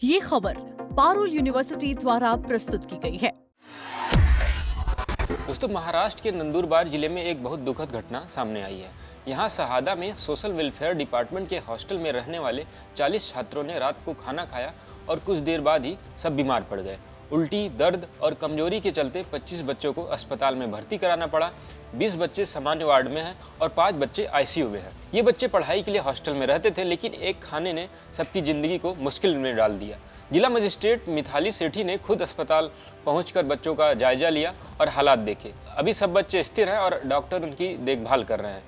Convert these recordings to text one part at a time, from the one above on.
ये खबर पारुल यूनिवर्सिटी द्वारा प्रस्तुत की गई है। दोस्तों, महाराष्ट्र के नंदुरबार जिले में एक बहुत दुखद घटना सामने आई है। यहाँ शहादा में सोशल वेलफेयर डिपार्टमेंट के हॉस्टल में रहने वाले 40 छात्रों ने रात को खाना खाया और कुछ देर बाद ही सब बीमार पड़ गए। उल्टी, दर्द और कमजोरी के चलते 25 बच्चों को अस्पताल में भर्ती कराना पड़ा। 20 बच्चे सामान्य वार्ड में हैं और 5 बच्चे आईसीयू में हैं। ये बच्चे पढ़ाई के लिए हॉस्टल में रहते थे, लेकिन एक खाने ने सबकी जिंदगी को मुश्किल में डाल दिया। जिला मजिस्ट्रेट मिताली सेठी ने खुद अस्पताल पहुंचकर बच्चों का जायजा लिया और हालात देखे। अभी सब बच्चे स्थिर हैं और डॉक्टर उनकी देखभाल कर रहे हैं।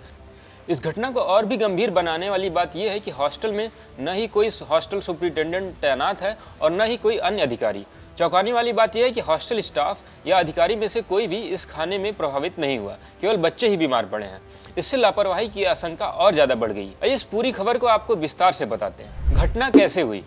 इस घटना को और भी गंभीर बनाने वाली बात यह है कि हॉस्टल में न ही कोई हॉस्टल सुपरिटेंडेंट तैनात है और न ही कोई अन्य अधिकारी। चौंकाने वाली बात यह है कि हॉस्टल स्टाफ या अधिकारी में से कोई भी इस खाने में प्रभावित नहीं हुआ, केवल बच्चे ही बीमार पड़े हैं। इससे लापरवाही की आशंका और ज़्यादा बढ़ गई। आइए इस पूरी खबर को आपको विस्तार से बताते हैं। घटना कैसे हुई।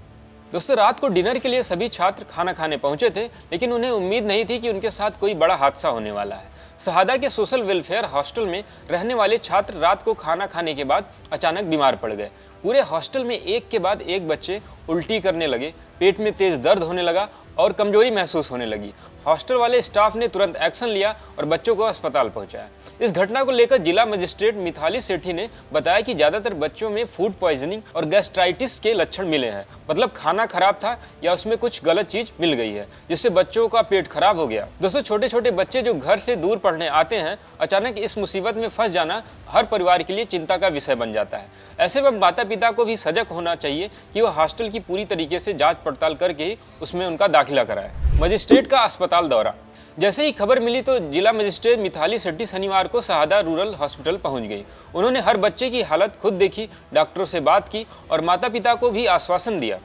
दोस्तों, रात को डिनर के लिए सभी छात्र खाना खाने पहुंचे थे, लेकिन उन्हें उम्मीद नहीं थी कि उनके साथ कोई बड़ा हादसा होने वाला है। शहादा के सोशल वेलफेयर हॉस्टल में रहने वाले छात्र रात को खाना खाने के बाद अचानक बीमार पड़ गए। पूरे हॉस्टल में एक के बाद एक बच्चे उल्टी करने लगे, पेट में तेज दर्द होने लगा और कमजोरी महसूस होने लगी। हॉस्टल वाले स्टाफ ने तुरंत एक्शन लिया और बच्चों को अस्पताल पहुंचाया। इस घटना को लेकर जिला मजिस्ट्रेट मिताली सेठी ने बताया कि ज्यादातर बच्चों में फूड पॉइजनिंग और गैस्ट्राइटिस के लक्षण मिले हैं। मतलब खाना खराब था या उसमें कुछ गलत चीज मिल गई है, जिससे बच्चों का पेट खराब हो गया। दोस्तों, छोटे छोटे बच्चे जो घर से दूर पढ़ने आते हैं, अचानक इस मुसीबत में फंस जाना हर परिवार के लिए चिंता का विषय बन जाता है। ऐसे में माता पिता को भी सजग होना चाहिए कि वह हॉस्टल की पूरी तरीके से जांच पड़ताल करके ही उसमें उनका दाखिला कराए। मजिस्ट्रेट का अस्पताल दौरा। जैसे ही खबर मिली तो जिला मजिस्ट्रेट मिताली सेठी शनिवार को शहादा रूरल हॉस्पिटल पहुंच गई। उन्होंने हर बच्चे की हालत खुद देखी, डॉक्टरों से बात की और माता पिता को भी आश्वासन दिया।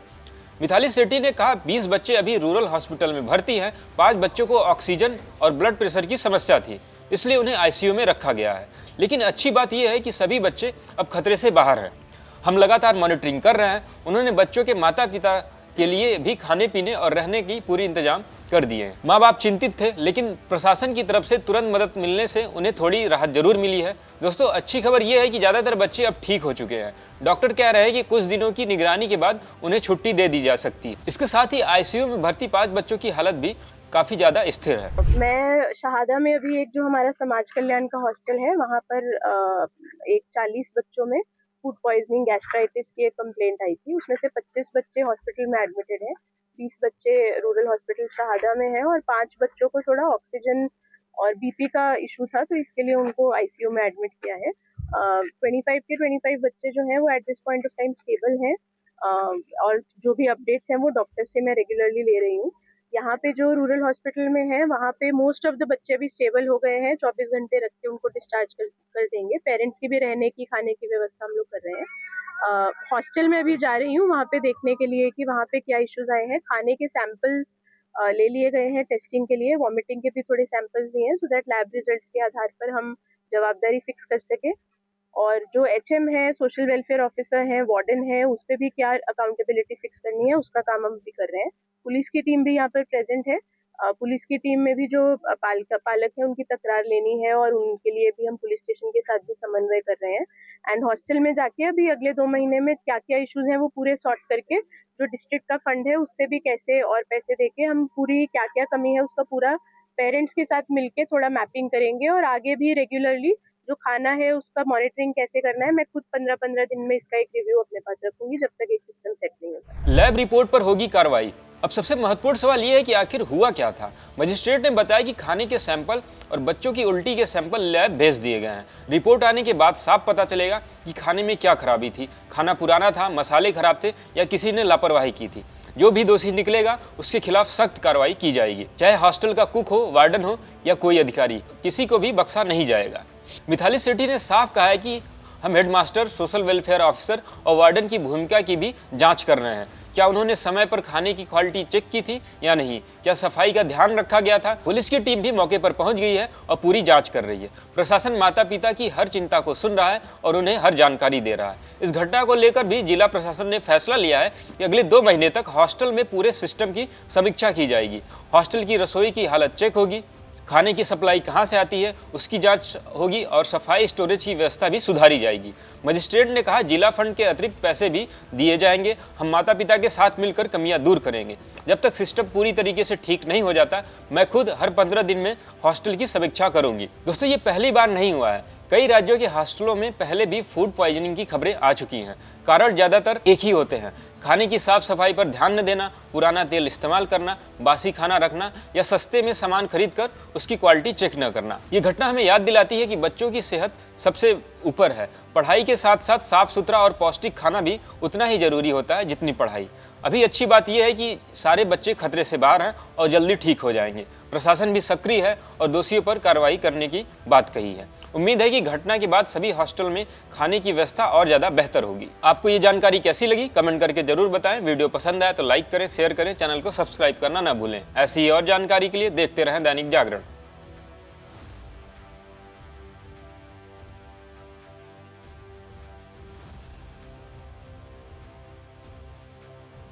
मिताली सेठी ने कहा, 20 बच्चे अभी रूरल हॉस्पिटल में भर्ती हैं। 5 बच्चों को ऑक्सीजन और ब्लड प्रेशर की समस्या थी, इसलिए उन्हें आईसीयू में रखा गया है। लेकिन अच्छी बात यह है कि सभी बच्चे अब खतरे से बाहर हैं। हम लगातार मॉनिटरिंग कर रहे हैं। उन्होंने बच्चों के माता पिता के लिए भी खाने पीने और रहने की पूरी इंतजाम कर दिए हैं। माँ बाप चिंतित थे, लेकिन प्रशासन की तरफ से तुरंत मदद मिलने से उन्हें थोड़ी राहत जरूर मिली है। दोस्तों, अच्छी खबर यह है कि ज़्यादातर बच्चे अब ठीक हो चुके हैं। डॉक्टर कह रहे हैं कि कुछ दिनों की निगरानी के बाद उन्हें छुट्टी दे दी जा सकती है। इसके साथ ही आईसीयू में भर्ती 5 बच्चों की हालत भी काफ़ी ज़्यादा स्थिर है। मैं शहादा में अभी एक जो हमारा समाज कल्याण का हॉस्टल है, वहाँ पर एक 40 बच्चों में फूड पॉइजनिंग गैस्ट्राइटिस की एक कंप्लेंट आई थी। उसमें से 25 बच्चे हॉस्पिटल में एडमिटेड हैं, 20 बच्चे रूरल हॉस्पिटल शहादा में हैं और 5 बच्चों को थोड़ा ऑक्सीजन और बीपी का इशू था, तो इसके लिए उनको आईसीयू में एडमिट किया है। 25 बच्चे जो हैं वो at this point of time stable हैं और जो भी अपडेट्स हैं वो डॉक्टर से मैं रेगुलरली ले रही हूँ। यहाँ पे जो रूरल हॉस्पिटल में है, वहाँ पे मोस्ट ऑफ द बच्चे भी स्टेबल हो गए हैं। 24 घंटे रख के उनको डिस्चार्ज कर देंगे। पेरेंट्स की भी रहने की, खाने की व्यवस्था हम लोग कर रहे हैं। हॉस्टल में अभी जा रही हूँ वहाँ पे देखने के लिए कि वहाँ पे क्या इश्यूज आए हैं। खाने के सैंपल्स ले लिए गए हैं टेस्टिंग के लिए। वॉमिटिंग के भी थोड़े सैंपल्स लिए हैं, सो दैट लैब रिजल्ट्स के आधार पर हम जवाबदारी फिक्स कर सके। और जो एचएम है, सोशल वेलफेयर ऑफिसर है, वार्डन है, उस पर भी क्या अकाउंटेबिलिटी फिक्स करनी है, उसका काम हम भी कर रहे हैं। पुलिस की टीम भी यहाँ पर प्रेजेंट है। पुलिस की टीम में भी जो पालक है, उनकी तकरार लेनी है और उनके लिए भी हम पुलिस स्टेशन के साथ भी समन्वय कर रहे हैं। एंड हॉस्टल में जाके अभी अगले 2 महीने में क्या क्या इश्यूज हैं वो पूरे सॉर्ट करके, जो डिस्ट्रिक्ट का फंड है उससे भी कैसे और पैसे देके हम पूरी क्या क्या कमी है उसका पूरा पेरेंट्स के साथ मिलके थोड़ा मैपिंग करेंगे। और आगे भी रेगुलरली जो खाना है उसका मॉनिटरिंग कैसे करना है, मैं खुद 15-15 दिन में इसका एक रिव्यू अपने पास रखूंगी जब तक एक सिस्टम सेट नहीं होता। लैब रिपोर्ट पर होगी कार्रवाई। अब सबसे महत्वपूर्ण सवाल यह है कि आखिर हुआ क्या था। मजिस्ट्रेट ने बताया कि खाने के सैंपल और बच्चों की उल्टी के सैंपल लैब भेज दिए गए हैं। रिपोर्ट आने के बाद साफ पता चलेगा कि खाने में क्या खराबी थी। खाना पुराना था, मसाले खराब थे या किसी ने लापरवाही की थी। जो भी दोषी निकलेगा उसके खिलाफ सख्त कार्रवाई की जाएगी, चाहे हॉस्टल का कुक हो, वार्डन हो या कोई अधिकारी। किसी को भी बख्शा नहीं जाएगा। मिताली सेठी ने साफ कहा है कि हम हेडमास्टर, सोशल वेलफेयर ऑफिसर और वार्डन की भूमिका की भी जांच कर रहे हैं। क्या उन्होंने समय पर खाने की क्वालिटी चेक की थी या नहीं? क्या सफाई का ध्यान रखा गया था? पुलिस की टीम भी मौके पर पहुंच गई है और पूरी जांच कर रही है। प्रशासन माता पिता की हर चिंता को सुन रहा है और उन्हें हर जानकारी दे रहा है। इस घटना को लेकर भी जिला प्रशासन ने फैसला लिया है कि अगले 2 महीने तक हॉस्टल में पूरे सिस्टम की समीक्षा की जाएगी। हॉस्टल की रसोई की हालत चेक होगी, खाने की सप्लाई कहां से आती है उसकी जांच होगी और सफाई स्टोरेज की व्यवस्था भी सुधारी जाएगी। मजिस्ट्रेट ने कहा जिला फंड के अतिरिक्त पैसे भी दिए जाएंगे। हम माता पिता के साथ मिलकर कमियां दूर करेंगे। जब तक सिस्टम पूरी तरीके से ठीक नहीं हो जाता मैं खुद हर 15 दिन में हॉस्टल की समीक्षा करूंगी। दोस्तों, ये पहली बार नहीं हुआ है। कई राज्यों के हॉस्टलों में पहले भी फूड पॉइजनिंग की खबरें आ चुकी हैं। कारण ज्यादातर एक ही होते हैं, खाने की साफ सफाई पर ध्यान न देना, पुराना तेल इस्तेमाल करना, बासी खाना रखना या सस्ते में सामान खरीद कर उसकी क्वालिटी चेक न करना। ये घटना हमें याद दिलाती है कि बच्चों की सेहत सबसे ऊपर है। पढ़ाई के साथ साथ साफ सुथरा और पौष्टिक खाना भी उतना ही जरूरी होता है जितनी पढ़ाई। अभी अच्छी बात यह है कि सारे बच्चे खतरे से बाहर हैं और जल्दी ठीक हो जाएंगे। प्रशासन भी सक्रिय है और दोषियों पर कार्रवाई करने की बात कही है। उम्मीद है कि घटना के बाद सभी हॉस्टल में खाने की व्यवस्था और ज्यादा बेहतर होगी। आपको ये जानकारी कैसी लगी कमेंट करके जरूर बताएं। वीडियो पसंद आए तो लाइक करें, शेयर करें, चैनल को सब्सक्राइब करना ना भूलें। ऐसी ही और जानकारी के लिए देखते रहें दैनिक जागरण।